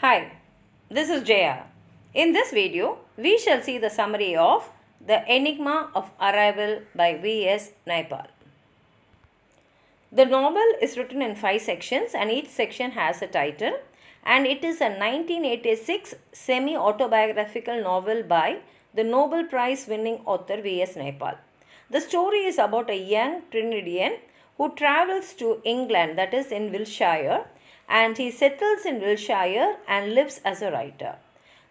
Hi, this is Jaya. In this video, we shall see the summary of The Enigma of Arrival by V.S. Naipaul. The novel is written in 5 sections and each section has a title, and it is a 1986 semi-autobiographical novel by the Nobel Prize winning author V.S. Naipaul. The story is about a young Trinidadian who travels to England, that is in Wiltshire, and he settles in Wiltshire and lives as a writer.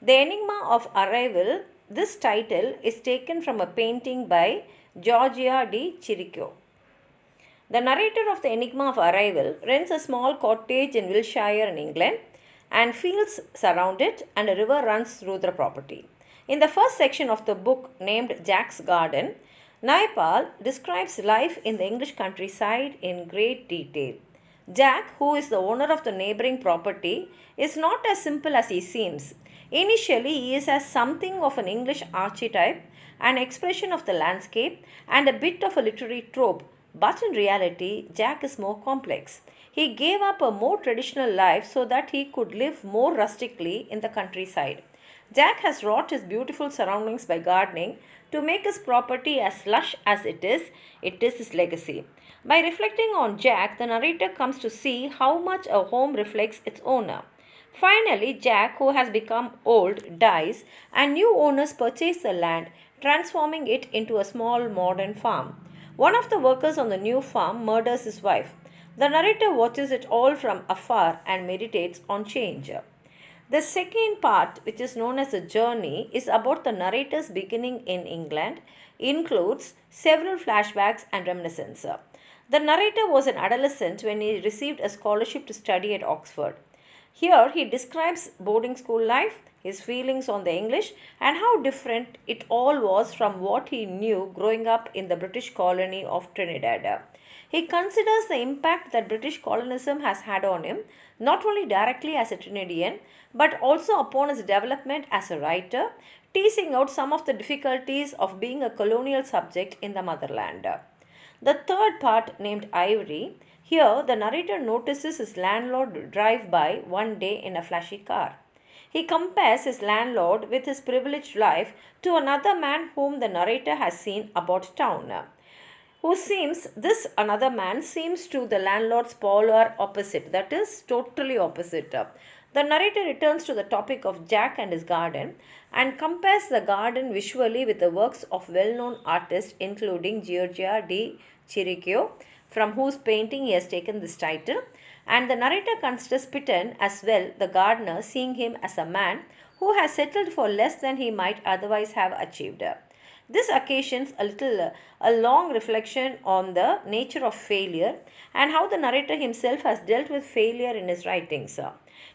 The Enigma of Arrival, this title is taken from a painting by Georgia de Chirico. The narrator of The Enigma of Arrival rents a small cottage in Wiltshire in England and feels surrounded, and a river runs through the property. In the first section of the book named Jack's Garden, Naipaul describes life in the English countryside in great detail. Jack, who is the owner of the neighboring property, is not as simple as he seems. Initially, he is as something of an English archetype, an expression of the landscape, and a bit of a literary trope. But in reality, Jack is more complex. He gave up a more traditional life so that he could live more rustically in the countryside. Jack has wrought his beautiful surroundings by gardening to make his property as lush as it is his legacy. By reflecting on Jack, the narrator comes to see how much a home reflects its owner. Finally, Jack, who has become old, dies, and new owners purchase the land, transforming it into a small modern farm. One of the workers on the new farm murders his wife. The narrator watches it all from afar and meditates on change. The second part, which is known as the journey, is about the narrator's beginning in England, includes several flashbacks and reminiscences. The narrator was an adolescent when he received a scholarship to study at Oxford. Here he describes boarding school life, his feelings on the English, and how different it all was from what he knew growing up in the British colony of Trinidad. He considers the impact that British colonialism has had on him, not only directly as a Trinidadian, but also upon his development as a writer, teasing out some of the difficulties of being a colonial subject in the motherland. The third part, named Ivory, here the narrator notices his landlord drive by one day in a flashy car. He compares his landlord with his privileged life to another man whom the narrator has seen about town. This another man seems to the landlord's polar opposite, that is, totally opposite. The narrator returns to the topic of Jack and his garden and compares the garden visually with the works of well-known artists including Georgia de Chirico, from whose painting he has taken this title, and the narrator considers Pitton as well, the gardener, seeing him as a man who has settled for less than he might otherwise have achieved. This occasions a long reflection on the nature of failure and how the narrator himself has dealt with failure in his writings.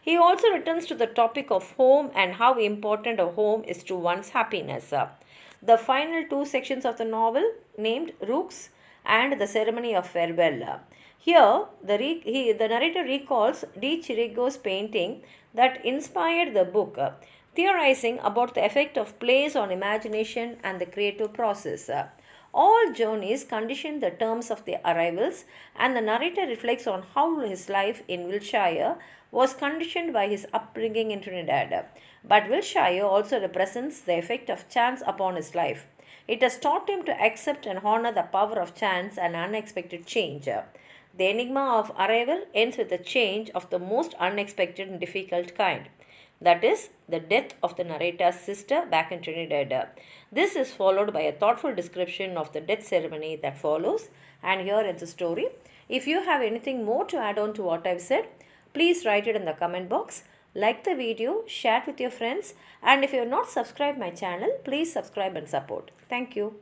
He also returns to the topic of home and how important a home is to one's happiness. The final 2 sections of the novel, named Rooks and the Ceremony of Farewell. Here, the narrator recalls De Chirico's painting that inspired the book, theorizing about the effect of place on imagination and the creative process. All journeys condition the terms of their arrivals, and the narrator reflects on how his life in Wiltshire was conditioned by his upbringing in Trinidad. But Wiltshire also represents the effect of chance upon his life. It has taught him to accept and honor the power of chance and unexpected change. The Enigma of Arrival ends with a change of the most unexpected and difficult kind. That is, the death of the narrator's sister back in Trinidad. This is followed by a thoughtful description of the death ceremony that follows, and here ends the story. If you have anything more to add on to what I've said, please write it in the comment box. Like the video, share it with your friends, and if you have not subscribed my channel, please subscribe and support. Thank you.